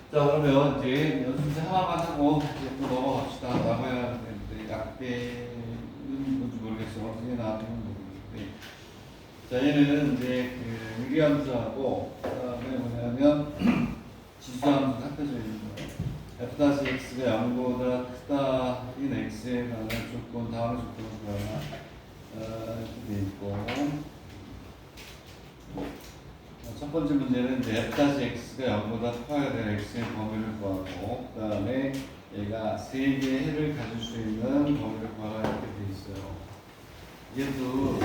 자, 그러면 이제 연습 하나만 하고 이제 또 넘어갑시다. 남아야 되는데 약배는 뭔지 모르겠어. 어떻게 나왔는지 모르겠는데. 자, 얘는 이제 그 유리함수하고 그다음에 뭐냐면 지수함수 합해져 있는 거예요. f-x가 0보다 크다인 x에 관한 조건, 다음의 조건을 이렇게 돼 있고. 첫 번째 문제는 이제 f-x가 0보다 커야 될 x의 범위를 구하고, 그 다음에 얘가 3개의 해를 가질 수 있는 범위를 구하라 이렇게 돼 있어요. 이게 또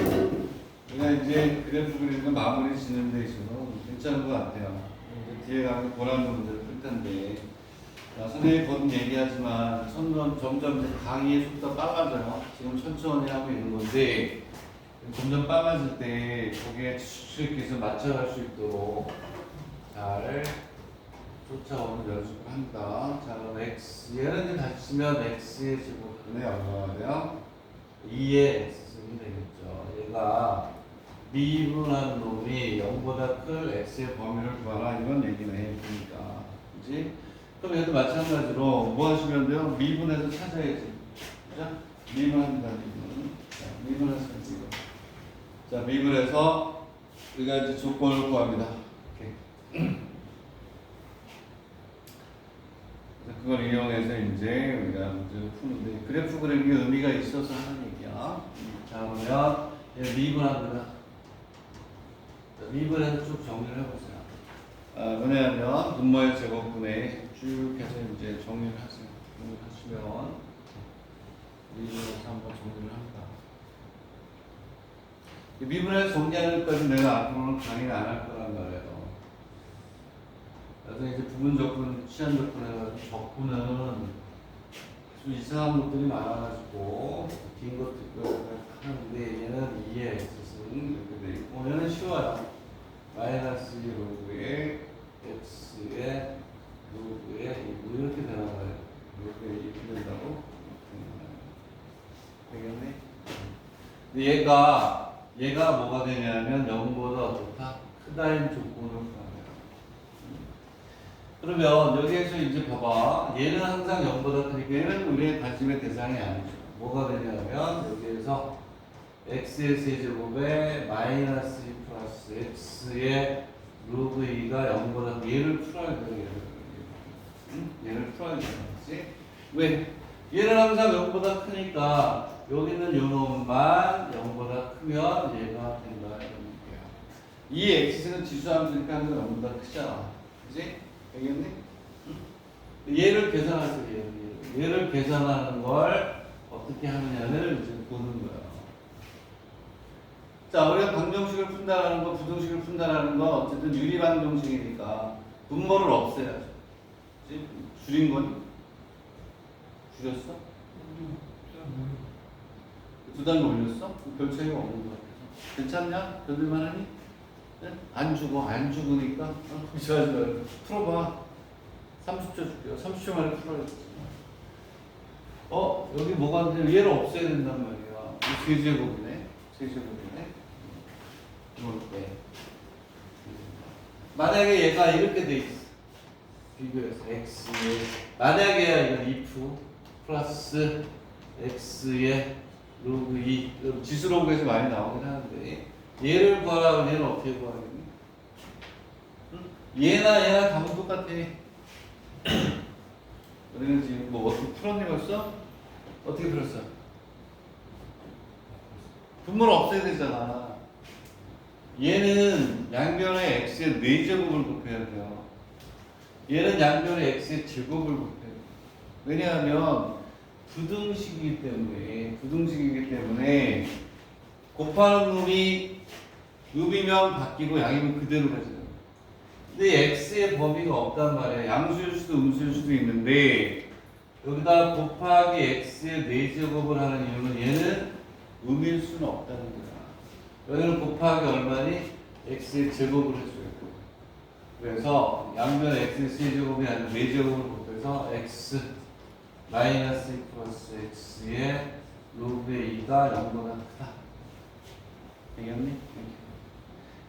우리가 이제 그래프 그리는 거 마무리 짓는 데 있어서 괜찮은 것 같아요. 이제 뒤에 가면 고난도 문제를 풀 텐데, 선생님이 곧 얘기하지만 점점 이제 강의의 속도가 빨라져요. 지금 천천히 하고 있는 건데 점점 빨라질 때 거기에 추측해서 맞춰갈 수 있도록 잘 쫓아오는 연습을 합니다. 자, 그럼 x 얘는 이제 다시 치면 x의 제곱분의 얼마가 돼요? 2의 x승이 되겠죠. 얘가 미분한 놈이 0보다 클 x의 범위를 구하라 이런 얘기는 해보니까, 그지? 그럼 얘도 마찬가지로 뭐 하시면 돼요? 미분해서 찾아야지. 그죠? 미분합니다. 미분해서 지금. 자, 미분해서 우리가 이제 조건을 구합니다. 이렇게. 그걸 이용해서 이제 우리가 문제를 푸는데, 그래프 그리는 게 의미가 있어서 하는 얘기야. 자, 그러면 얘 미분합니다. 자, 미분해서 쭉 정리를 해보세요. 뭐냐면 분모의 제곱분에 쭉 해서 이제 정리를 하세요. 정리를 하시면 미분해서 한번 정리를 합니다. 미분해서 정리하는 것까지 내가 앞으로는 강의를 안 할 거란 말이에요. 그래서 이제 부분 적분, 시한 적분 해가지고 적분은 좀 이상한 것들이 많아가지고 긴 것도 있고 하는데, 얘는 2의 x승 이렇게 돼 있고, 얘는 쉬워요. 마이너스 2 로그의 x의 로그의 2 이렇게 되나 봐요. 이렇게 된다고 되겠네. 근데 얘가 뭐가 되냐면 0보다 어떻다? 크다인 조건을 구합니다. 그러면 여기에서 이제 봐봐. 얘는 항상 0보다 크니까 얘는 우리의 관심의 대상이 아니죠. 뭐가 되냐면 여기에서 x의 세제곱에 마이너스 2 플러스 x의 로그 2가 0보다 얘를 풀어야 돼요. 얘를 풀어야 되지. 왜? 얘는 항상 0보다 크니까 여기 있는 요 놈만 0보다 크면 얘가 된다 이런 얘기야. 이 x는 지수함수니까 항상 0보다 크잖아. 그지? 알겠니? 얘를 계산하세요. 얘를 계산하는 걸 어떻게 하느냐를 이제 보는 거야. 자, 우리가 방정식을 푼다라는 거, 부등식을 푼다라는 건 어쨌든 유리방정식이니까 분모를 없애야죠. 그치? 줄인 거니? 줄였어? 두 단계 올렸어? 별 차이가 없는 것 같아서. 괜찮냐? 견딜만 하니? 네? 안 죽으니까 걱정하지 말고 풀어봐. 30초 줄게요. 30초 만에 풀어야 돼. 여기 뭐가 안 돼? 얘를 없애야 된단 말이야. 세제곱이네. 이렇게. 만약에 얘가 이렇게 돼 있어. 비교해서 x에 만약에 이건 if 플러스 x의 로그 2 지수 로그에서 많이 나오긴 하는데, 얘를 구하라고 얘는 어떻게 구하겠니? 응? 얘나 답은 똑같아. 우리는 지금 뭐 어떻게 풀었니 벌써? 어떻게 풀었어? 분모를 없애야 되잖아. 얘는 양변의 x의 4제곱을 곱해야 돼요. 얘는 양변의 x의 제곱을 곱해야 돼요. 왜냐하면 부등식이기 때문에 곱하는 놈이 음이면 바뀌고 양이면 그대로 가잖아요. 근데 x의 범위가 없단 말이에요. 양수일 수도 음수일 수도 있는데, 여기다 곱하기 x의 4제곱을 하는 이유는 얘는 음일 수는 없다는 거야. 여기는 곱하기 얼마니? x의 제곱을 해줘요. 그래서 양변 x의 세제곱이 아니라 4제곱을 곱해서 x 마이너스 2 플러스 x의 로그의 2가 0보다 크다. 되겠니?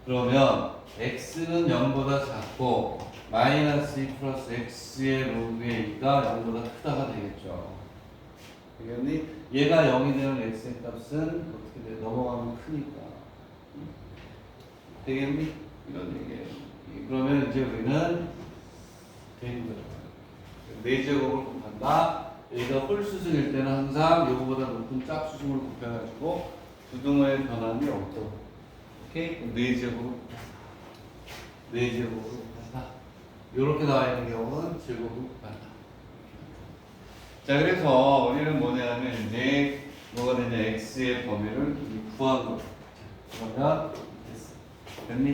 그러면 x는 0보다 작고 마이너스 2 플러스 x의 로그의 2가 0보다 크다가 되겠죠. 되겠니? 얘가 0이 되는 x의 값은 어떻게 돼? 넘어가면 크니까. 되겠니? 이런 얘기예요. 그러면 이제 우리는 되는 거예요. 4제곱을 곱한다. 얘가 홀수승일 때는 항상 요거보다 높은 짝수승을 곱해가지고 부등호의 변함이 없도록. 오케이? 4제곱을 곱한다. 4제곱을 곱한다. 요렇게 나와 있는 경우는 제곱을 곱한다. 자, 그래서 우리는 뭐냐면 이제 뭐가 되냐? x의 범위를 구한 거. 그러면 됐어. 됐니?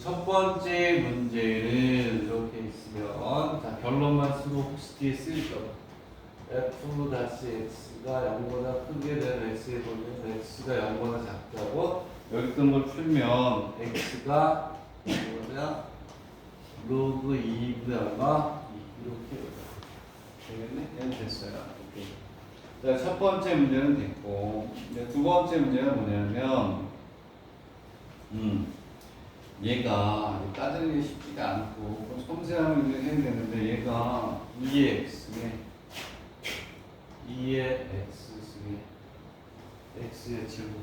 첫 번째 문제는 이렇게 있으면 자, 결론만 쓰고 혹시 뒤에 쓸 거. f-x가 0보다 크게 되는 x의 범위는 x가 0보다 작다고 여기 뜬 걸 풀면 x가 뭐냐? 로그 2분의 얼마? 이렇게 되겠네? 얘는 됐어요. 오케이. 자, 첫 번째 문제는 됐고 이제 두 번째 문제는 뭐냐면 얘가 따지는 게 쉽지가 않고 섬세하게 해야 되는데 얘가 2의 x에 2의 x승에 x의 제곱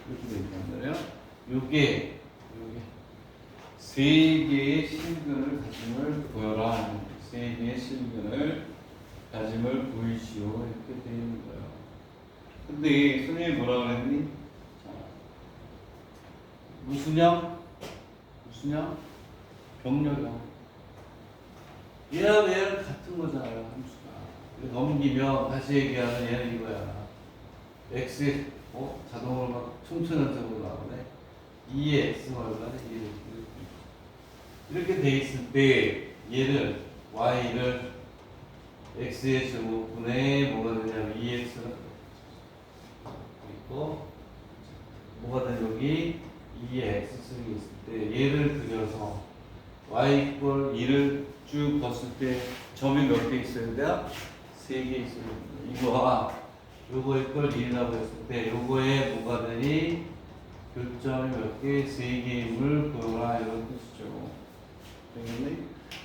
이렇게 돼 있단 말이에요. 요게 세 개의 실근을 가짐을 보여라. 세 개의 실근을 가짐을 보이시오. 이렇게 돼 있는 거예요. 근데 선생님이 뭐라 그랬니? 자, 무슨 형? 무슨 형? 병렬형. 얘하고 얘는 같은 거잖아요. 함수가. 넘기면 다시 얘기하면 얘는 이거야. x 자동으로 막 총천연적으로 나오네. 2의 x는 얼마네? 이렇게 돼 있을 때 얘를 y를 x의 제곱분의 뭐가 되냐면 2x가 있고 뭐가 되냐 여기 2의 x승이 있을 때 얘를 그려서 y 이퀄 2를 쭉 봤을 때 점이 몇 개 있어야 돼요? 3개 있어야 됩니다. 이거와 요거 이퀄 1이라고 했을 때 요거에 뭐가 되니? 교점이 몇 개? 3개임을 보여라 이런 뜻이죠. 되겠니?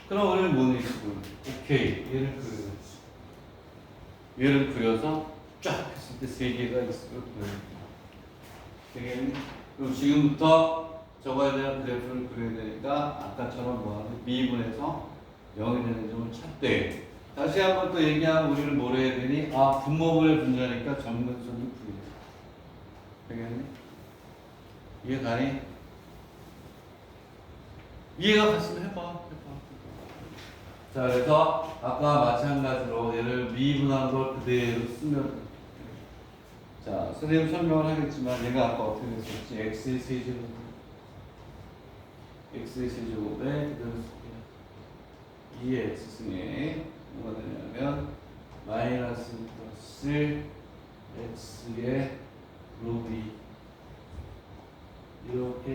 그럼 우리는 뭐는 있고 오케이 얘를 그려서 쫙 했을 때 3개가 있을 거예요. 되겠니? 그럼 지금부터 저거에 대한 그래프를 그려야 되니까 아까처럼 뭐하는 미분에서 0이 되는 점을 찾되 다시 한번 또 얘기하면 우리는 뭘 해야 되니? 분모분의 분자니까 점근선을 그려야 돼. 되겠니? 이해 가니? 이해가 갔으면 해봐. 자, 그래서 아까 마찬가지로 얘를 미분한 걸 그대로 쓰면 자, 선생님 설명을 하겠지만 얘가 아까 어떻게 됐었지? x의 세제곱 x의 세제곱에 그대로 쓸게요. 2의 x승에 뭐가 되냐면 마이너스 플러스 x의 로그 2 이렇게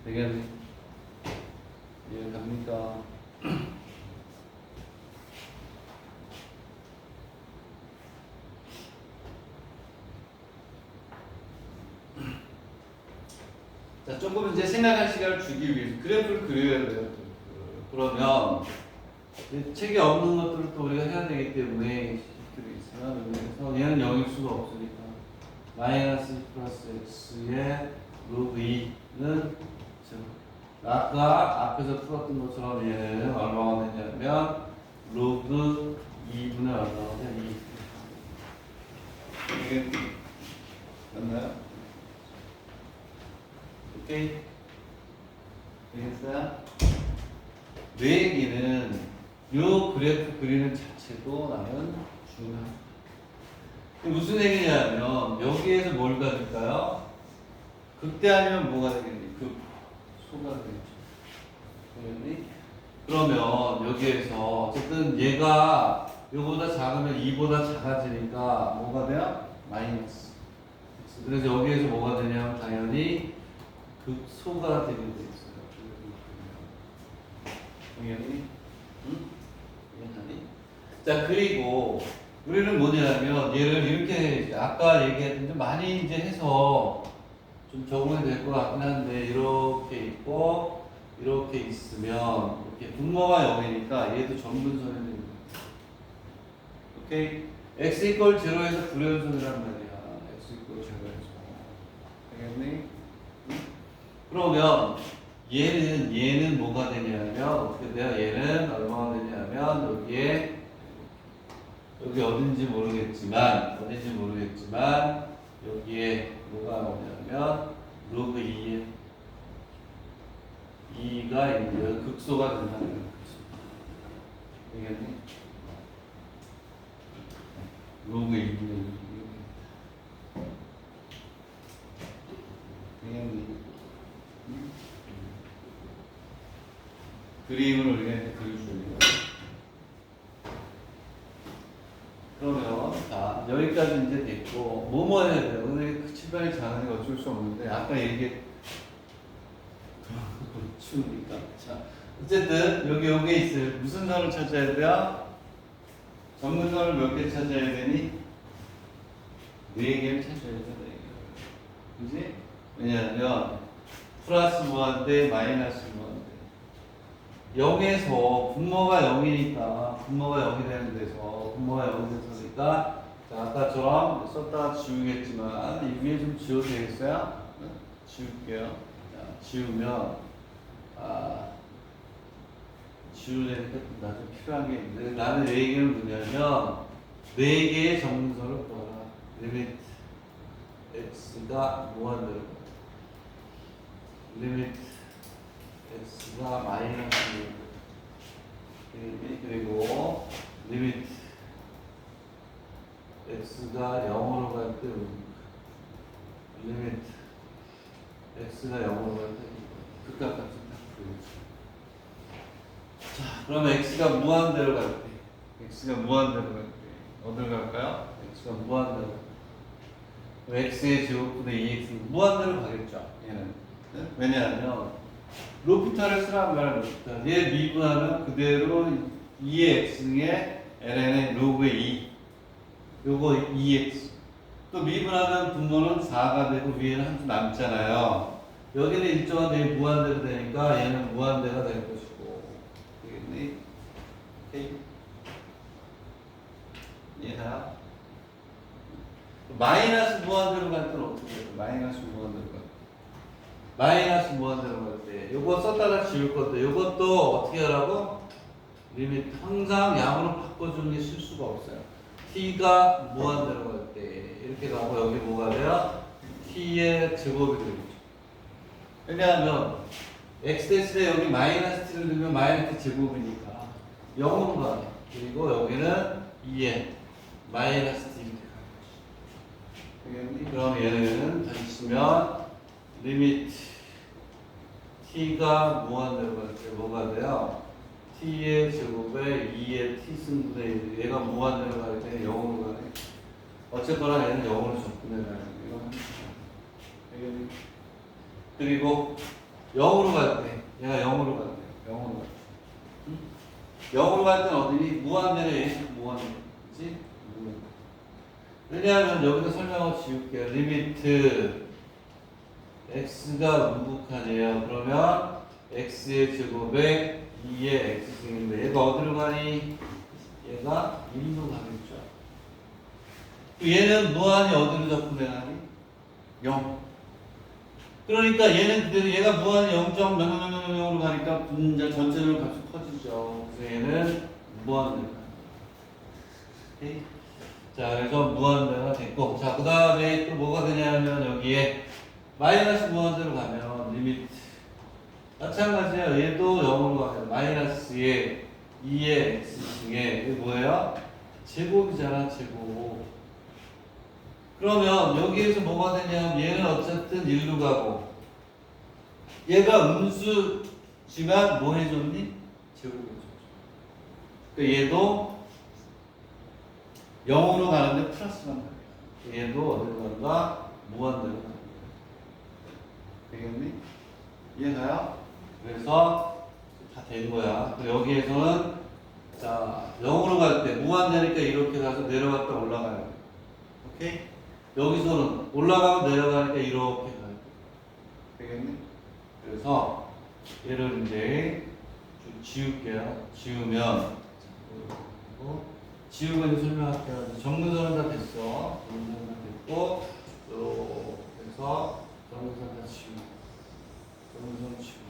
되겠니? 이해 갑니까? 자, 조금 이제 생각할 시간을 주기 위해서 그래프를 그려야 돼요. 그러면 책에 없는 것들을 또 우리가 해야 되기 때문에 있으면 그래서 얘는 0일 수가 없으니까 마이너스 플러스 x의 로그 2는 아까 앞에서 풀었던 것처럼 얘는 얼마가 되냐면 로그 2분의 얼마가 되냐 2. 이게 맞나요? 오케이? 되겠어요? 내 얘기는 요 그래프 그리는 자체도 나는 중요합니다. 무슨 얘기냐면 여기에서 뭘 가질까요? 극대 아니면 뭐가 되겠니? 소가 되겠죠. 그러면 여기에서 어쨌든 얘가 요보다 작으면 2보다 작아지니까 뭐가 돼요? 마이너스. 그래서 여기에서 뭐가 되냐면 당연히 극소가 되게 돼 있어요. 당연히. 응? 당연히. 자, 그리고 우리는 뭐냐면 얘를 이렇게 아까 얘기했는데 많이 이제 해서 좀 적응이 될 것 같긴 한데 이렇게 있고 이렇게 있으면 이렇게 분모가 0이니까 얘도 전분선이 됩니다. 오케이? x 이퀄 0에서 불연선이란 말이야. x 이퀄 0에서. 알겠니? 그러면 얘는 뭐가 되냐면 어떻게 돼요? 얘는 얼마가 되냐면 여기 어딘지 모르겠지만 여기에 뭐가 나오냐면 로그 2가 있는 극소가 된다는 거예요. 되겠니? 로그 2는 되겠니? 그림을 우리가 이렇게 그려줘요. 그러면 자 여기까지 이제 됐고 뭐뭐 해야 돼요? 오늘 칠판이 작으니까 어쩔 수 없는데 아까 얘기했 추우니까 자 어쨌든 여기 있어요. 무슨 선을 찾아야 돼요? 전문선을 몇 개 찾아야 되니? 4개를 찾아야 돼. 4개. 그지? 왜냐하면 플러스 무한대 마이너스 무한대 0에서 분모가 0이니까 분모가 0이 되는 데서 분모가 0이 됐으니까 자, 아까처럼 썼다가 지우겠지만 이 위에 좀 지워도 되겠어요? 지울게요. 자, 지우면 지우려니까 나중에 필요한 게 있는데 나는 4개를 뭐냐면 4개의 정문선을 구하라. 리미트 x가 무한대로 리미트 x가 마이너스 그리고 리미트 x가 0으로 갈 때 리미트 x가 0으로 갈 때 극값 같은 자, 그러면 x가 무한대로 갈 때, 어디로 갈까요? x가 무한대로. 그럼 x의 제곱분의 2x 무한대로 가겠죠. 얘는. 네? 왜냐하면 로피타를 쓰라는 말은 로피타. 얘 미분하면 그대로 2x의 ln의 로그의 2. 요거 2x. 또 미분하면 분모는 4가 되고 위에는 한 수 남잖아요. 여기는 일정한 대에 무한대로 되니까 얘는 무한대가 될 것이고. 되겠니? 오케이. 이해가? 마이너스 무한대로 갈 때는 어떻게 해요? 마이너스 무한대로 갈 때. 요거 썼다가 지울 건데, 요것도 어떻게 하라고? 리미트. 항상 양으로 바꿔주는 게 실수가 없어요. t가 무한대로 갈 때. 이렇게 가고, 여기 뭐가 돼요? t의 제곱이 되겠죠. 왜냐하면, x 대신에 여기 마이너스 t를 넣으면 마이너스 제곱이니까 0으로 가네. 그리고 여기는 2에 마이너스 t 이렇게 가는 거지. 그럼 얘는 다시 쓰면 리미트 t가 무한대로 갈 때 뭐가 돼요? t의 제곱에 2의 t 승분의 1. 얘가 무한대로 갈 때 0으로 가네. 어쨌거나 얘는 0으로 접근해 가는 거예요. 그리고 0으로 갈 때, 얘가 0으로 갈 때, 0으로 갈 때는 어디니? 무한대로 얘 무한대. 그치? 왜냐하면 여기서 설명을 지울게요. 리미트 x가 무극한이에요. 그러면 x의 제곱에 2의 x승인데 얘가 어디로 가니? 얘가 1로 가겠죠. 얘는 무한이 어디로 접근해 가니? 0. 그러니까 얘는 그대로 얘가 무한히 0.000으로 가니까 분자 전체적으로 값이 커지죠. 그래서 얘는 무한대로 가요. 자, 그래서 무한대가 됐고, 자, 그 다음에 또 뭐가 되냐면 여기에 마이너스 무한대로 가면 리미트 마찬가지예요. 얘도 0으로 가요. 마이너스에 2의 x승에 이게 뭐예요? 제곱이잖아, 제곱. 그러면 여기에서 뭐가 되냐면 얘는 어쨌든 1로 가고 얘가 음수지만 뭐 해줬니? 제곱해줬죠. 그러니까 얘도 0으로 가는데 플러스만 가요. 얘도 어디로 간다? 무한대로 간다. 되겠니? 이해가요? 그래서 다 된 거야. 여기에서는 자, 0으로 갈 때 무한대니까 이렇게 가서 내려갔다 올라가야 돼. 오케이? 여기서는 올라가고 내려가니까 이렇게 가야 돼. 되겠네? 그래서 얘를 이제 좀 지울게요. 지우면 지우고 이제 설명할게요. 정근선은 다 됐어. 정근선은 다 됐고 이렇게 해서 정근선 다 지우고 정근선 지우고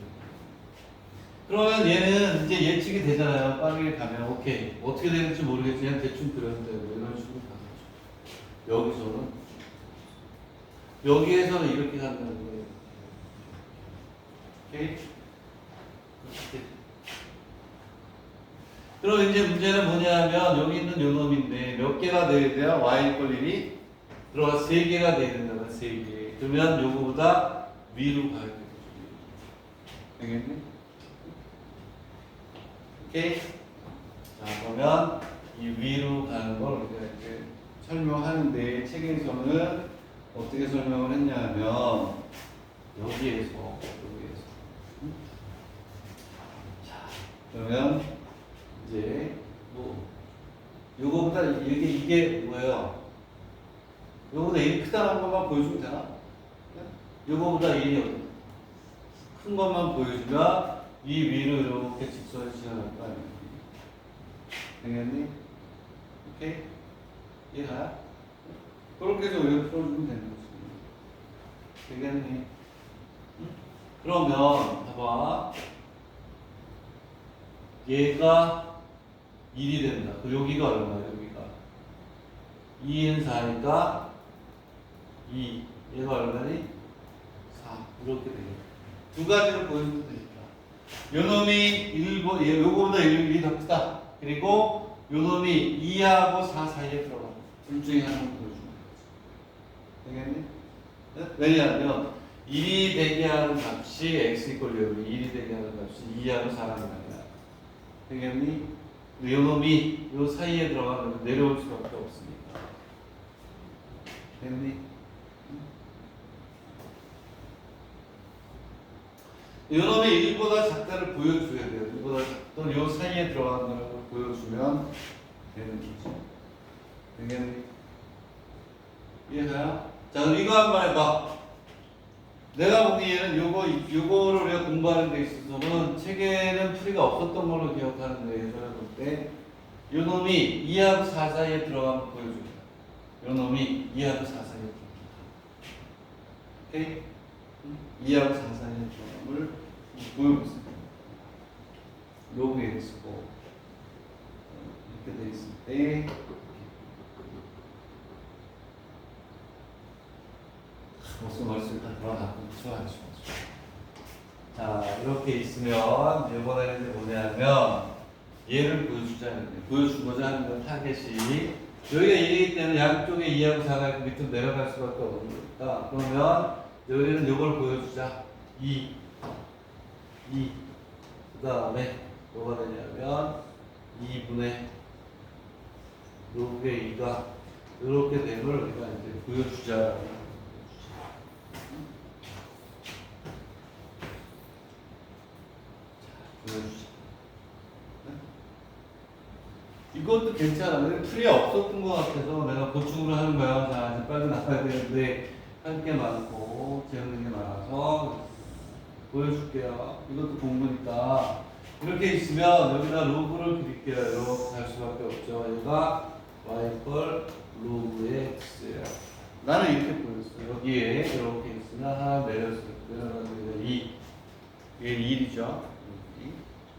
그러면 얘는 이제 예측이 되잖아요. 빠르게 가면 오케이. 어떻게 되는지 모르겠지만 대충 그렸는데 이런 식으로 가는 거죠. 여기서는 여기에서는 이렇게 간다는 거예요. 오케이? 이렇게. 그럼 이제 문제는 뭐냐면 여기 있는 요 놈인데 몇 개가 돼야 돼요? y일 1이 들어가 3개가 돼야 된다면 3개. 그러면 요거보다 위로 가야 되죠. 되겠니? 오케이? 자, 그러면 이 위로 가는 걸 우리가 이제 설명하는데 책에서는 어떻게 설명을 했냐면 여기에서 자, 그러면 이제 뭐 요거보다 이게 뭐예요? 요거보다 1이 크다는 것만 보여주면 되나? 요거보다 1이 큰 것만 보여주면 이 위로 이렇게 직선을 지나갈 거 아니에요? 되겠니? 오케이? 이해가? 그렇게 해서 왜 풀어주면 되는 거지? 되겠니? 응? 그러면 봐봐. 얘가 1이 된다. 그 여기가 얼마야? 여기가 2인 4니까 2. 얘가 얼마니? 4. 이렇게 되겠다. 두 가지를 보여주면 되니까. 요 놈이 요거보다 1이 더 크다. 그리고 요 놈이 2하고 4 사이에 들어가. 둘 중에 하나를 보여주면 되겠니? 네? 왜냐하면 1이 되게 하는 값이 x 이퀄 1이 되게 하는 값이 2하고 4라는 말이야. 되겠니? 요 놈이 요 사이에 들어가면 내려올 수밖에 없으니까. 되겠니? 요 놈이 1보다 작다를 보여줘야 돼요. 1보다 작던 요 사이에 들어가는 걸 보여주면 되는 거죠. 되겠니? 이해가요? 자, 그럼 이거 한번 해봐. 내가 보기에는 요거를 우리가 공부하는 데 있어서는 책에는 풀이가 없었던 걸로 기억하는데, 예전에 볼 때, 요 놈이 2하고 4 사이에 들어가면 보여줍니다. 요 놈이 2하고 4 사이에 들어갑니다. 오케이? 2하고 4 사이에 들어감을 보여보세요. 요게 있고, 이렇게 돼 있을 때, 무슨 말씀 다 돌아가고 좋아요. 자, 이렇게 있으면 이번에는 이제 뭐냐면 얘를 보여주고자 하는 건 타겟이 여기가 1이기 때문에 양쪽에 2하고 4가 밑으로 내려갈 수밖에 없는 거니까 그러면 여기는 이걸 보여주자. 2 그 다음에 뭐가 되냐면 2분의 요게 2가 이렇게 된 걸 우리가 이제 보여주자. 이것도 괜찮아. 풀이 없었던 것 같아서 내가 보충을 하는 거야. 자, 이제 빨리 나가야 되는데 할 게 많고 재우는 게 많아서 보여줄게요. 이것도 공부니까 이렇게 있으면 여기다 로그를 그릴게요. 이렇게 할 수밖에 없죠. 얘가 y 로그의 x예요. 나는 이렇게 보였어요. 여기에 이렇게 있으면 하나 내려가지고 2. 이게 1이죠.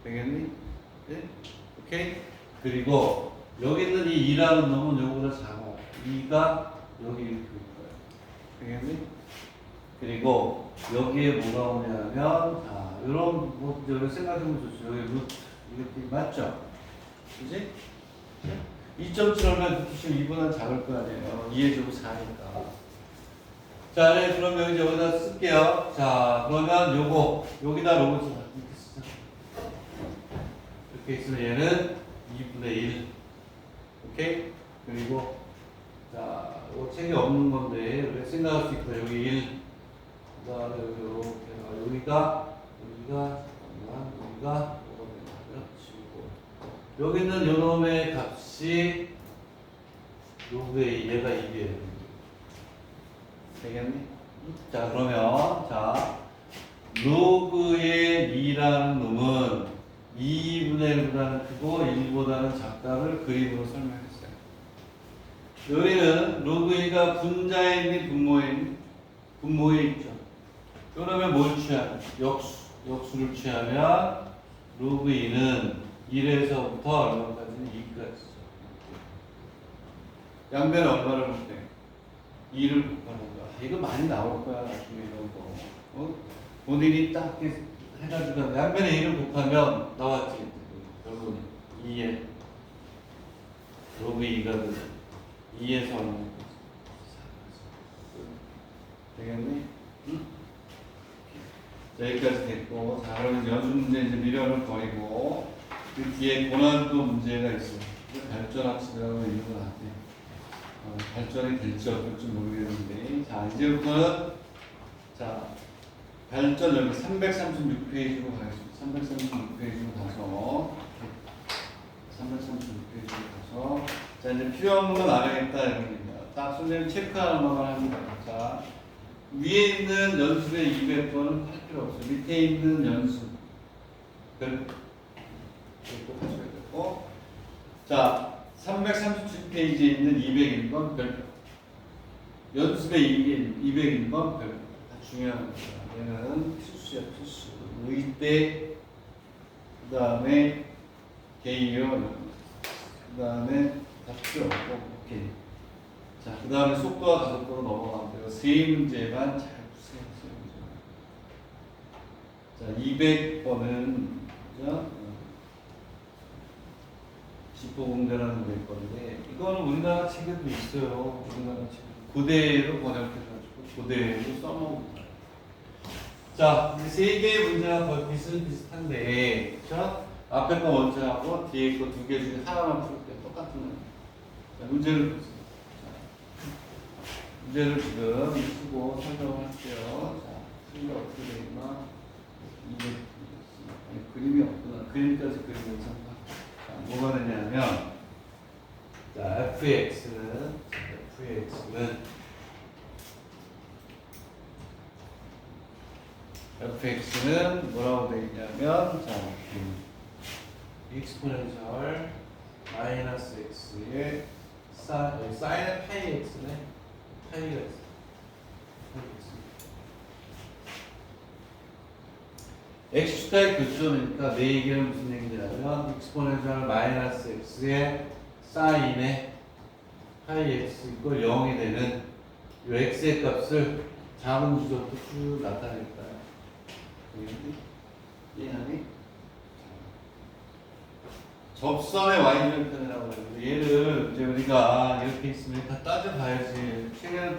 되겠니? 네? 오케이? 그리고 여기 있는 이 2라는 놈은 요거보다 작아. 2가 여기 이렇게 올 거예요. 되겠니? 그리고 여기에 뭐가 오냐면 자, 요런 뭐 여기 생각해보면 좋죠. 여기 루트 이렇게 맞죠? 그지? 2.7하면 루트 2보다 작을 거 아니에요. 2의 제곱 4니까. 자, 네, 그러면 이제 여기다 쓸게요. 자, 그러면 요거 여기다 로고 이렇게 있으면 얘는 2분의 1. 오케이? 그리고 자, 이거 책이 없는 건데 우리가 생각할 수 있고 여기 1. 그 다음에 여기 이렇게 여기가 잠깐만 여기가 뭐가 되냐면 지우고 여기 있는 요놈의 값이 로그의 얘가 2이에요. 되겠니? 자, 그러면 자 로그의 2라는 놈은 2분의 1보다는 크고 1보다는 작다를 그림으로 설명했어요. 여기는 로그 2가 분자에 있는 분모에 있는? 분모에 있죠. 그러면 뭘 취하면? 역수를 취하면 로그 2는 1에서부터 얼마까지는 2까지. 양변에 얼마를 볼때 2를 곱하는 거야. 이거 많이 나올 거야 나중에 이런 거. 본인이 딱 해가지고 양변에 2를 곱하면 나왔지. 결국은 2에 로그 2가 2에서 얼마까지? 되겠니? 응? 자, 여기까지 됐고, 자, 그러면 연수 문제 이제 미련을 버리고 그 뒤에 고난도 문제가 있어요. 발전학습이라고 이런 거 같아요. 발전이 될지 어떨지 모르겠는데, 자, 이제부터는 자 발전 여기 336페이지로 가겠습니다. 336페이지로 가서 336페이지로 가서 자 이제 필요 없는 건 안 하겠다 이런 겁니다. 딱 선생님 체크하는 것만 합니다. 자 위에 있는 연습의 200번은 할 필요 없어요. 밑에 있는 연습 별도 하셔야 되고 자 337페이지에 있는 201번 별도 연습의 201번 별도 다 중요한 겁니다. 얘는 필수야 필수. 의대 그 다음에 개요 그 다음에 다 필요 없고 오케이. 자, 그 다음에 속도와 가속도로 넘어가면 돼요. 세 문제만 잘 푸세요. 세 문제. 자, 200번은 그죠? 지포공대라는 게 있건데 이거는 우리나라 책에도 있어요. 우리나라 책 그대로 번역해가지고 그대로 써놓은 자, 이제 세 개의 문제가 거의 비슷비슷한데, 그렇죠? 앞에 거 먼저 하고 뒤에 거 두 개 중에 하나만 풀 때 똑같은 거예요. 자, 문제를 보세요. 문제를 지금 쓰고 설명을 할게요. 자, 틀이 어떻게 되나? 그림이 없구나. 그림까지 그리면서. 자, 뭐가 되냐면, 자, fx는 fx는 뭐라고 되어 있냐면, 자, 익스포넨셜 마이너스 x의 사인은 파이 x네. 파이가 있어. x축의 교점이니까 내 얘기는 무슨 얘기냐면 익스포넨셜 마이너스 x의 사인에 파이 x 이걸 0이 되는 이 x의 값을 작은 주적도 쭉 나타내겠다. 이해하니? 접선의 y절편이라고 해요. 얘를 이제 우리가 이렇게 있으면 다 따져봐야지. 책에는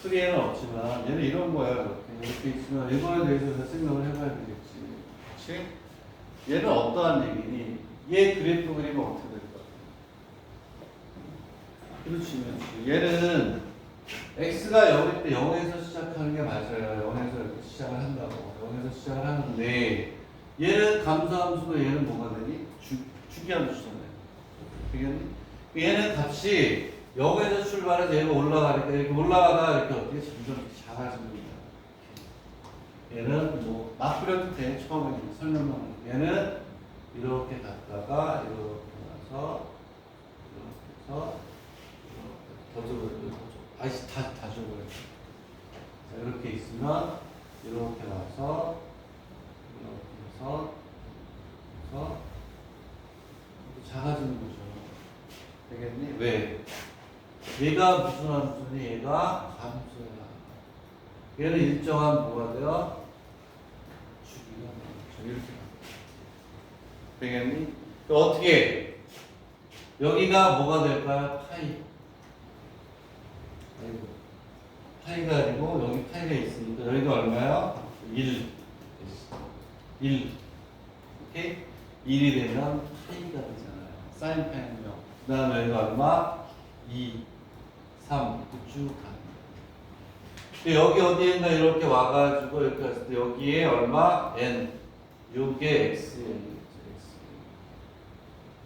풀이에는 없지만 얘는 이런 거야. 이렇게 있으면 이거에 대해서 생각을 해봐야 되겠지. 그렇지? 얘는 어떠한 얘기니? 얘 그래프 그리면 어떻게 될 것 같아? 그렇지. 얘는 x가 0일 때 0에서 시작하는 게 맞아요. 0에서 이렇게 시작을 한다고. 0에서 시작을 하는데 얘는 감소함수고 얘는 뭐가 되니? 주기함수잖아요. 되겠니? 얘는 값이 0에서 출발해서 얘가 올라가니까 이렇게 올라가다가 이렇게 어떻게 점점 작아집니다. 얘는 뭐 막 그려도 돼. 처음에 설명만. 얘는 이렇게 갔다가 이렇게 가서 이렇게 해서 이렇게 더 줘버려. 아이씨 다 줘버려. 자, 이렇게 있으면 이렇게 와서 이렇게 해서 작아지는 거죠. 되겠니? 왜? 얘가 무슨 함수니? 얘가 함수야. 얘는 일정한 뭐가 돼요? 주기가 되죠. 이렇게 되겠니? 또 어떻게? 여기가 뭐가 될까요? 파이. 아이고. 파이가 아니고 여기 파이가 있으니까 여기가 얼마야? 1. 1. 오케이? 1이 되면 파이가 되잖아요. 사인 파이는 0. 그 다음에 여기가 얼마? 2, 3. 이렇게 쭉 가는 여기 어디엔가 이렇게 와가지고 이렇게 왔을 때 여기에 얼마? n. 요게 xn이겠죠. x.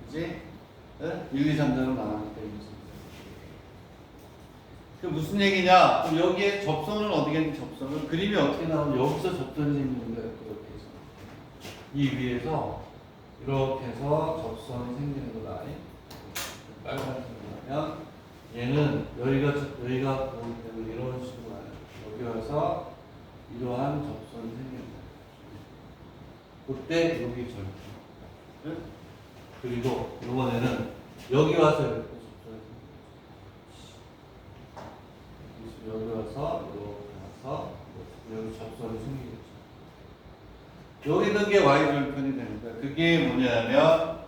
그지? 1, 2, 3자로 나가니까 그 무슨 얘기냐? 그럼 여기에 접선은 어디겠니? 접선은 그림이 어떻게 나오면 여기서 접선이 생기는 거예요. 이렇게 해서 이 위에서 이렇게 해서 접선이 생기는 거다. 빨간색으로 하면 얘는 여기가 보이기 때문에 이런 식으로 와요. 여기 와서 이러한 접선이 생기는 거예요. 그때 여기 절편. 네? 그리고 이번에는 여기 와서 이렇게 접선이 생기는 거예요. 여기 와서 이렇게 와서 여기 접선이 생기겠죠. 여기 있는 게 y 절편이 되는 거예요. 그게 뭐냐면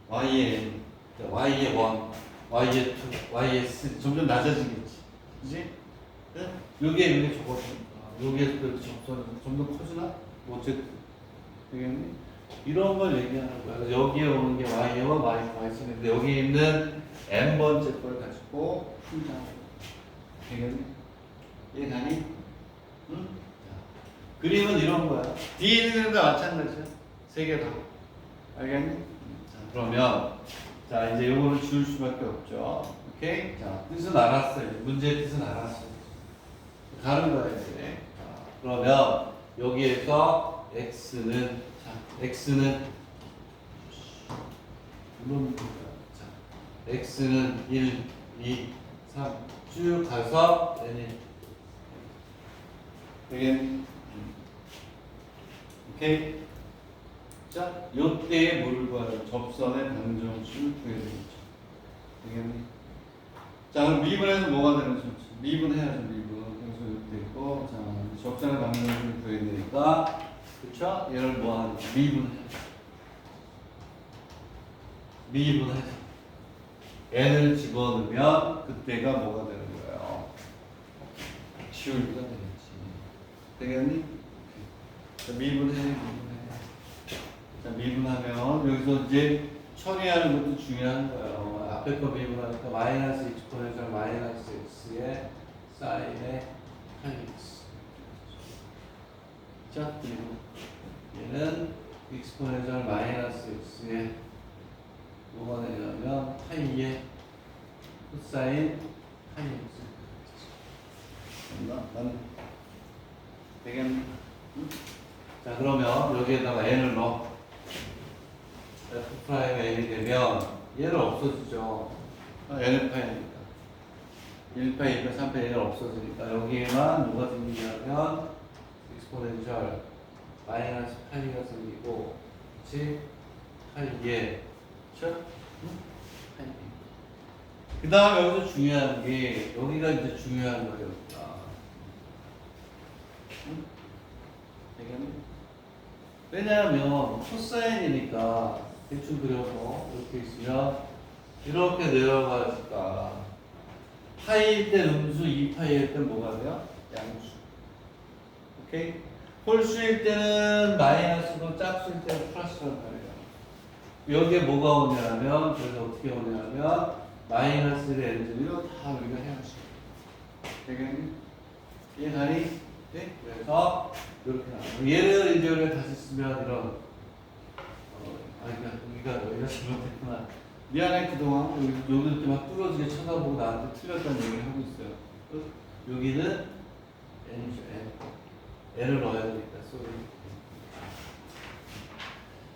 y의 1, y의 2, y의 3 점점 낮아지겠지. 그지? 네? 요게 적어지니까 요게 그 접선이 점점 커지나? 뭐 어쨌든 되겠니? 이런 걸 얘기하는 거야. 그래서 여기에 오는 게 y와 y선인데 여기 있는 n번째 걸 가지고 풀자. 되겠니? 이해가니? 응? 자, 그림은 이런 거야. 뒤에 있는 거 마찬가지야. 세 개 다. 알겠니? 자, 그러면 자 이제 요거는 지울 수밖에 없죠. 오케이? 자 뜻은 알았어요. 문제의 뜻은 알았어요. 가는 거야 이제. 자, 그러면 여기에서 x는 물론 자 x는 1, 2, 3 쭉 가서 n이 되겠니? 오케이? 자, 요때에 뭘 구하는 접선의 방정식을 구해야 되겠죠. 되겠니? 자, 그럼 미분해서 뭐가 되는 소리지? 미분해야죠, 미분. 그래서 이렇게 있고, 자, 접선의 방정식을 구해야 되니까, 그쵸? 얘를 뭐 하는 거야? 미분해서. n을 집어넣으면 그때가 뭐가 되는 거예요? 지울기가 되겠지. 되겠니? 자, 미분해. 자, 미분하면 여기서 이제 처리하는 것도 중요한 거예요. 앞에 거 미분하니까 마이너스 익스포넨셜 마이너스 x의 사인의 x. 자, 그리고 얘는 익스포넨셜 마이너스 x의 뭐가 되냐면 파이의 코사인 파이 x. 맞나? 되겠니? 응? 자, 그러면 여기에다가 n을 넣어. f n이 되면 얘는 없어지죠. n을 파이니까 1파이, 2파이, 3파이 얘는 없어지니까 여기에만 뭐가 생기냐면 익스포넨셜 마이너스 파이가 생기고, 그치? 파이에 그쵸? 그 다음에 여기서 중요한 게 여기가 이제 중요한 거죠. 되겠니? 왜냐하면 코사인이니까 대충 그려서 이렇게 있으면 이렇게 내려가니까 파이일 때 음수, 2파이일 때 뭐가 돼요? 양수. 오케이? 홀수일 때는 마이너스고 짝수일 때는 플러스란 말이에요. 여기에 뭐가 오냐면 그래서 어떻게 오냐면 마이너스를 n제로 다 우리가 해야지. 되겠니? 이해가니? 네? 그래서 이렇게 나와요. 얘를 이제 우리가 다시 쓰면 이런 여기가 잘못했구나. 미안해 그동안 여기 이렇게 막 뚫어지게 쳐다보고 나한테 틀렸다는 얘기를 하고 있어요. 여기는 n이죠. n을 넣어야 되니까 쏘리.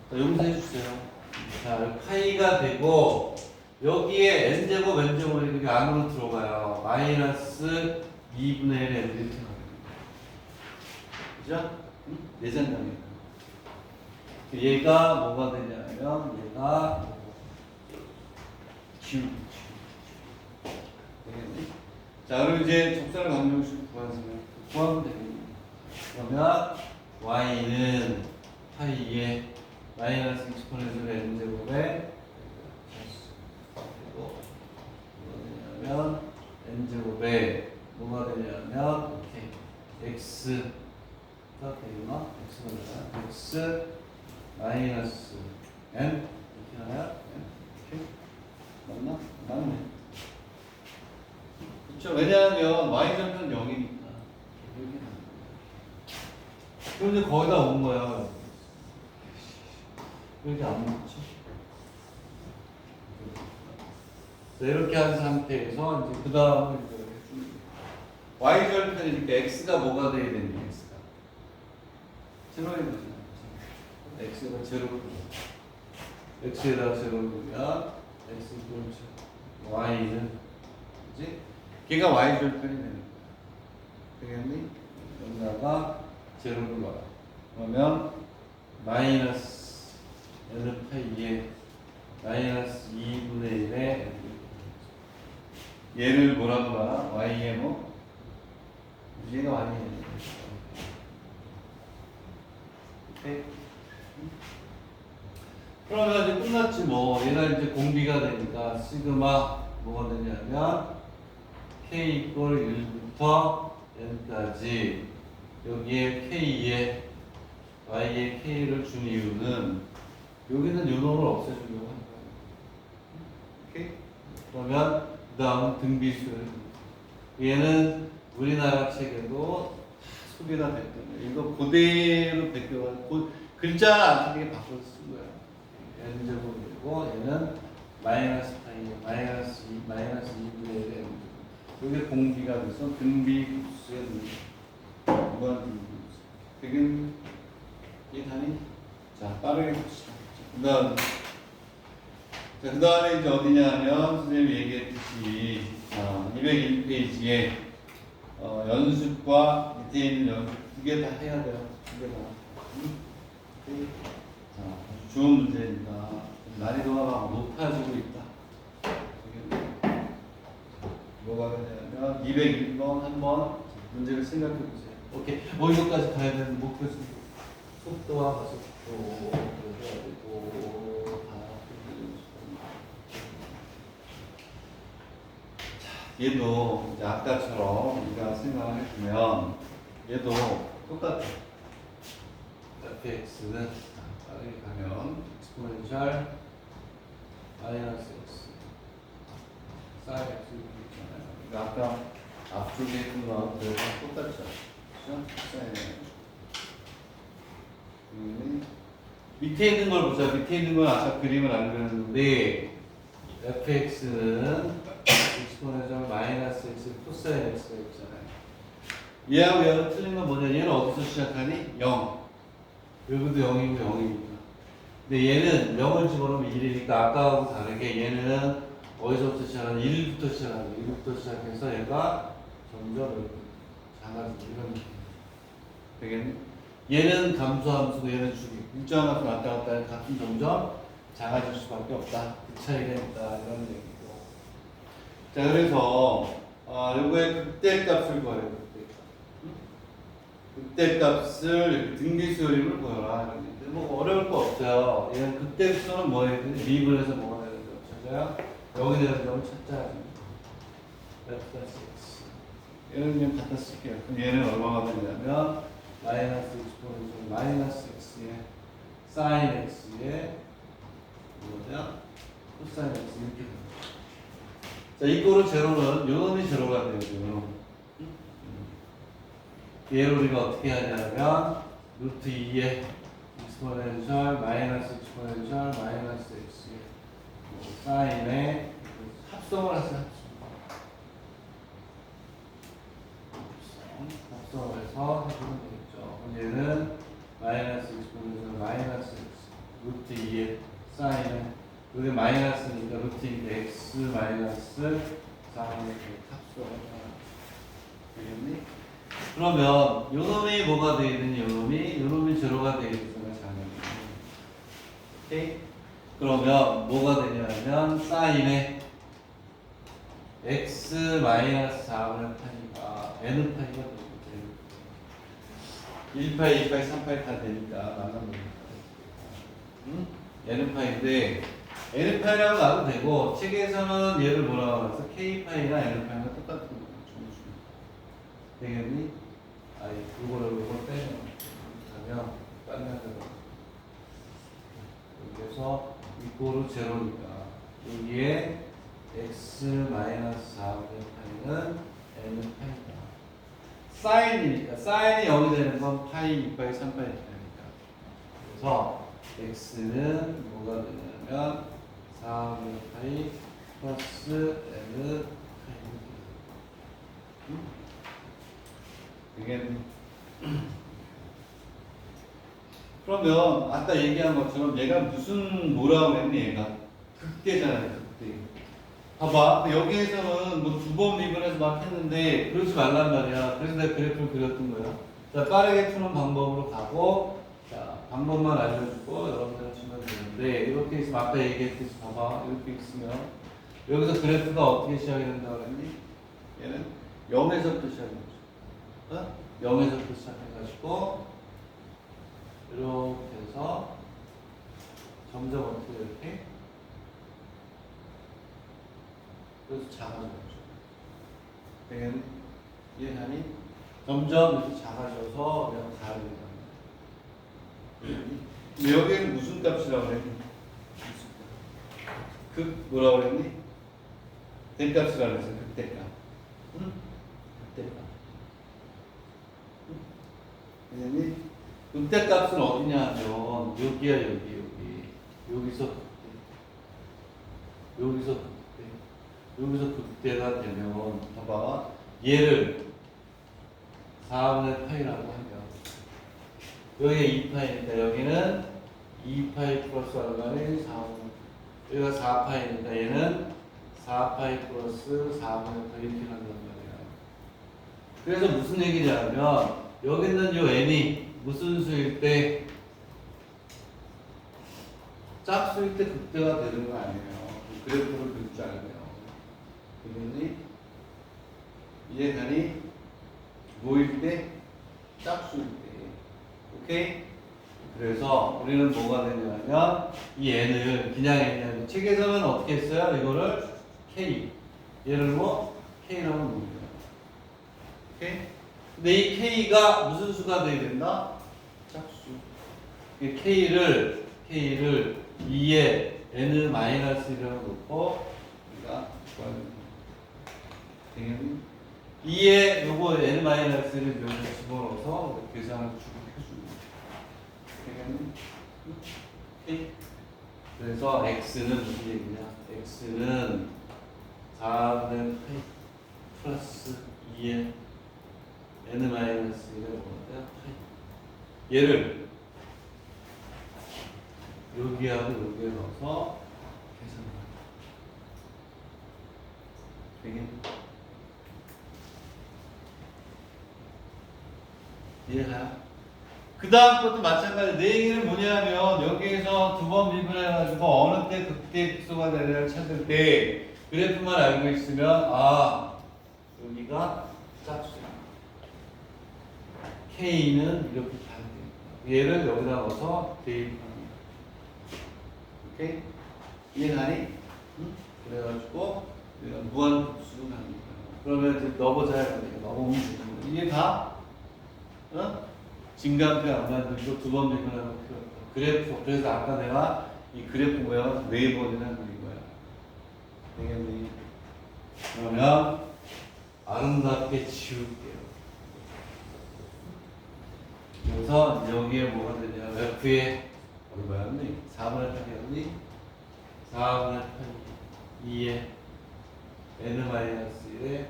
자, 용서해 주세요. 자, 파이가 되고 여기에 n제곱 n제곱이 이렇게 안으로 들어가요. 마이너스 2분의 1 n 이렇게 나와요. 그죠? 내장감이니까. 얘가 뭐가 되냐면 얘가 되겠니? 자, 그럼 이제 접선의 방정식을 구하면 되겠니? 그러면 y는 파이에 마이너스 익스포넨셜 n제곱에 그리고 뭐가 되냐면 n제곱에 뭐가 되냐면 이렇게 x 되겠나? x 마이너스 n 이렇게 하나요? 이렇게 맞나? 맞네. 그렇죠. 왜냐하면 y절편 0이니까 이렇게 나온 거야. 그럼 이제 거의 다 온 거야. 왜 이렇게 안 먹지? 이렇게 한 상태에서 이제 그 다음을 이제 해주는 거예요. y절편이니까 x가 뭐가 돼야 되니? x가 제로야 되잖아. x가 제로. x에다가 제로를 두면 x 이꼴 y는 그지? 걔가 y절편이 되는 거야. 되겠니? 여기다가 제로를 놔. 그러면 마이너스 n 파이에 마이너스 2분의 1에 얘를 뭐라고 봐? y의 뭐? 얘가 아니에요. 오케이? 그러면 이제 끝났지 뭐. 얘가 이제 공비가 되니까 시그마 뭐가 되냐면 k 이꼴 1부터 n까지 여기에 k에 y에 k를 준 이유는 여기는 요 놈을 없애주려고 한 거예요. 오케이? 그러면 그 다음은 등비수열. 얘는 우리나라 책에도 소개가 됐던 거예요. 이거 그대로 베껴가지고 글자 안 틀리게 바꿔서 쓴 거야. n제곱이고 얘는 마이너스 파이 마이너스 2 마이너스 2분의 1의 n. 이게 공비가 돼서 등비급수의 무한 등비급수. 되긴 이해가니? 자 빠르게 봅시다. 그 다음에 이제 어디냐면 선생님이 얘기했듯이 201페이지에 연습과 밑에 있는 연습 두 개 다 해야 돼요. 두 개 다. 자, 아주 좋은 문제입니다. 난이도가 막 높아지고 있다. 뭐가 되냐면 201번 한번 문제를 생각해 보세요. 오케이. 이거까지 가야 되는 목표 속도와 가속도 해야 되고 얘도 이제 아까처럼 우리가 생각을 해보면 얘도 똑같아. fx는 빠르게 가면 exponential 마이너스 x sin x 있잖아요. 그러니까 아까 앞쪽에 있던 거하고 똑같죠. 그렇죠? sin 밑에 있는 걸 보자. 밑에 있는 건 아까 그림을 안 그렸는데 fx는 exponential 마이너스 x 코사인 x가 있잖아요. 얘하고 얘하고 틀린 건 뭐냐? 얘는 어디서 시작하니? 0. 여기도 0이고 0이니까. 근데 얘는 0을 집어넣으면 1이니까 아까하고 다르게 얘는 어디서부터 시작하니? 1부터 시작하니 1부터 시작해서 얘가 점점 작아지는 이런 느낌. 되겠니? 얘는 감소하면서 얘는 주기. 일정하고 왔다 갔다 하는 값이 점점 작아질 수밖에 없다. 그 차이가 있다. 이런 얘기고. 자, 그래서 요거의 극대값을 구하래요. 극대값을 등비수열임을 보여라. 이러는데 뭐 어려울 거 없어요. 얘는 극대수는 뭐예요? 미분에서 뭐가 되는 점 찾아요? 여기 되는 점을 찾자. 얘는 그냥 갖다 쓸게요. 그럼 얘는 얼마가 되냐면 마이너스 exponential 마이너스 x에 sin x에 뭐냐? 코사인 x 이렇게 됩니다. 자, 이거로 제로는 요 놈이 제로가 돼요. 요 놈. 얘를 우리가 어떻게 하냐면 루트 2에 exponential 마이너스 exponential 마이너스 x에 사인에 합성을 하세요. 합성을 해서 해주면 되겠죠. 얘는 마이너스 exponential 마이너스 x 루트 2에 사인에 여기 마이너스니까 루트 2에 x 마이너스 사인에 합성을 하는 되겠니? 그러면 요 놈이 뭐가 되겠느냐? 요 놈이 제로가 되겠잖아요. 당연히. 오케이? 그러면 뭐가 되냐면 사인에 x 마이너스 4분의 8이가 n 파이가 되고 1파이, 2파이, 3파이 다 되니까 나눠보니까 응? n 파이인데 n 파이라고 나도 되고 책에서는 얘를 뭐라고 해서 k 파이나 n 파이가 똑같은 거야. 되겠니? 아니, 이거를 빼면 하면 딴 여기서 이거로 제로니까 여기에 x 마이너스 4분의 파이는 n 파이다. 사인이니까 사인이 0이 되는 건 파이, 2파이, 3파이 되니까. 그래서 x는 뭐가 되냐면 4분의 파이 플러스 n 이게 그러면 아까 얘기한 것처럼 얘가 무슨 뭐라고 했니 얘가 극대잖아요 극대. 봐봐 여기에서는 뭐 두 번 미분해서 막 했는데 그러지 말란 말이야. 그래서 내가 그래프를 그렸던 거야. 자, 빠르게 푸는 방법으로 가고, 자, 방법만 알려주고 여러분들 하시면 되는데, 이렇게 있으면 아까 얘기했듯이 봐봐. 이렇게 있으면 여기서 그래프가 어떻게 시작이 된다고 그랬니? 얘는 0에서부터 시작해보죠. 어? 0에서부터 시작해가지고 이렇게 해서 점점 어떻게 이렇게 그래서 작아져요. 되겠니? 이해하니? 점점 이렇게 작아져서 그냥 가야 된다. 근데 여기에는 무슨 값이라고 그랬니? 극 뭐라고 그랬니? 대값이라고 그랬어 극대값. 응? 극대값. 왜냐니 극대값은 어디냐 하면 여기야 여기서 극대 여기서 극대가 되면 봐봐 얘를 4분의 파이라고 하면 여기가 2파이니까 여기는 2파이 플러스 얼마는 4분의 여기가 4파이니까 얘는 4파이 플러스 4분의 파이 이렇게 한단 말이야. 그래서 무슨 얘기냐면 여기 있는 요 n이 무슨 수일 때 짝수일 때 극대가 되는 거 아니에요. 그래프를 그릴 줄 알아요. 그러니 이해가니? 뭐일 때? 짝수일 때. 오케이? 그래서 우리는 뭐가 되냐면 이 n을 그냥 n이냐면 책에서는 어떻게 했어요? 이거를 k 얘를 뭐 k라고 부릅니다. 오케이? 근데 이 k가 무슨 수가 돼야 된다? 짝수. 이 k를 2에 n-1이라고 놓고 우리가 당연히 2에 요거 n-1을 여기서 집어넣어서 계산을 주고 해줍니다. 당연히 그래서 x는 무슨 얘기냐? x는 4분의 파이 플러스 2에 n-1을 뭐냐? 얘를 여기하고 여기에 넣어서 계산합니다. 이해가요? 그 다음 것도 마찬가지. 내 얘기는 뭐냐면 여기에서 두 번 미분해가지고 어느 때 극대수가 되냐를 찾을 때 그래프만 알고 있으면 아 여기가 짝수야. K는 이렇게 가야 됩니다. 얘를 여기다 넣어서 대입합니다. 오케이? 이해가니? 응? 그래가지고 우리가 무한급수로 가는 거예요. 그러면 이제 넣어보자. 넣어보면 되는 이게 다 어? 진간표 안 만들고 두 번 미분하는 필요 없다. 그래프. 그래서 아까 내가 이 그래프 모양을 4번이나 그린 거야. 되겠니? 그러면 아름답게 지울게요. 그래서 여기에 뭐가 되냐? F에 얼마였니? 4분의 8이었니? 4분의 8 2에 n-1에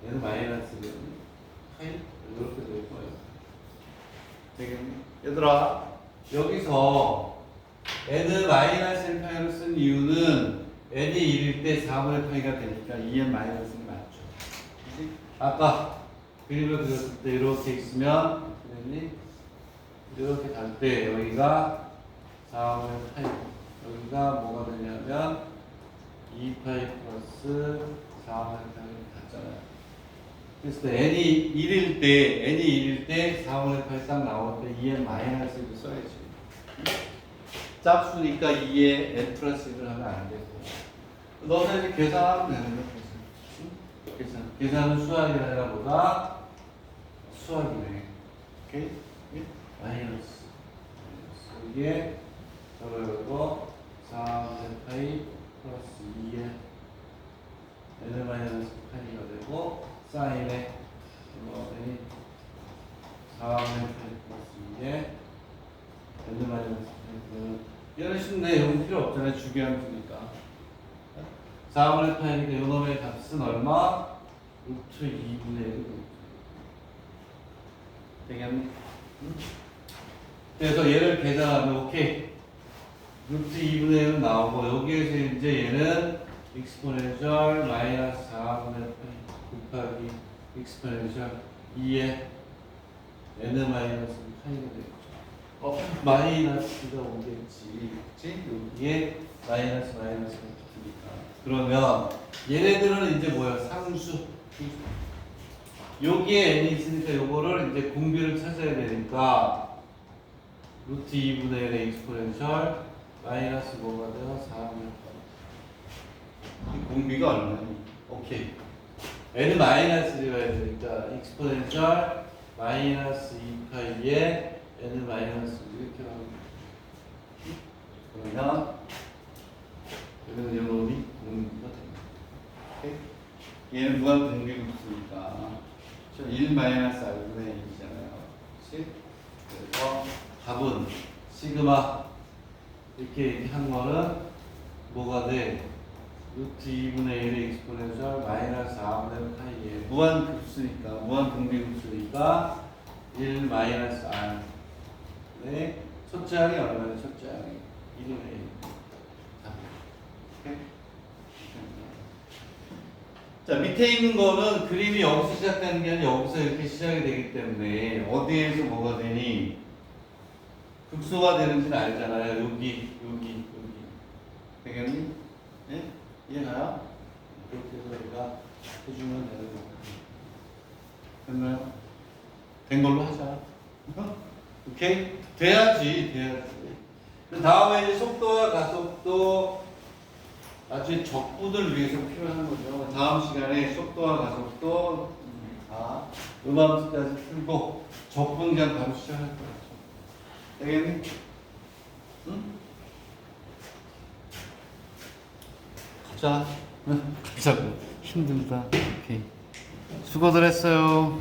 n-1이었니? 8 이렇게 될 거예요. 되겠니? 얘들아 여기서 n-1파이를 쓴 이유는 n이 1일 때 4분의 파이가 되니까 2n 마이너스 1이 맞죠. 그치? 아까 그림을 그렸을 때 이렇게 있으면 그랬니? 이렇게 갈 때 여기가 4분의 파이 여기가 뭐가 되냐면 2파이 플러스 4분의 파이 같잖아요. 그래서 n이 1일 때 4분의 8 딱 나올 때 2n 마이너스 1을 써야지. 짝수니까 2에 n 플러스 1을 하면 안 되고. 너는 이제 계산하면 되는 거야. 계산은 수학이 아니라 뭐다? 수학이네. 오케이? 마이너스. 이게 저거 4분의 8 플러스 2에 n 마이너스 8이 되고 사인에 이거는 4분의 8 플러스 2에 n 마이너스 8은 얘는 쉽네. 여기 필요 없잖아요. 주기함수니까 4분의 파이니까 요 놈의 값은 얼마? 루트 2분의 1. 되겠니? 그래서 얘를 계산하면 오케이. 루트 2분의 1은 나오고 여기에서 이제 얘는 익스포넨셜 마이너스 4분의 파이 곱하기 익스포넨셜 2에 n 마이너스 파이가 되겠죠. 마이너스가 오겠지. 그치? 여기에 마이너스가 붙으니까. 그러면 얘네들은 이제 뭐야? 상수. 여기에 n이 있으니까 요거를 이제 공비를 찾아야 되니까 루트 2분의 1의 익스포넨셜 마이너스 뭐가 돼요? 4분의 8. 이 공비가 얼마니? 오케이. n은 마이너스를 해야 되니까 익스포넨셜 마이너스 2파이에 n은 마이너스 이렇게 나옵니다. 그러면 여기는 요 놈이 공비가 됩니다. 오케이? 얘는 무한 공비가 없으니까 1 마이너스 r분의 1이잖아요. 그렇지? 그래서 답은 시그마 이렇게 한 거는 뭐가 돼? 루트 2분의 1의 익스포넨셜 마이너스 4분의 파이에 무한 급수니까 무한 등비급수니까 1 마이너스 r 네 첫째 항이 얼마나 첫째 항이 1이네 1. 자 밑에 있는 거는 그림이 여기서 시작되는 게 아니라 여기서 이렇게 시작이 되기 때문에 어디에서 뭐가 되니 극소가 되는지는 알잖아요. 여기 되겠니? 예? 이해가요? 그렇게 해서 우리가 해주면 되는 거예요. 됐나요? 된 걸로 하자. 오케이? 돼야지. 그 다음에 이제 속도와 가속도 나중에 적분을 위해서 필요한 거죠. 다음 시간에 속도와 가속도 다 음함수까지 풀고 적분량 바로 시작할 거예요. 되겠니? 응? 가자. 가자고. 힘들다. 오케이. 수고들 했어요.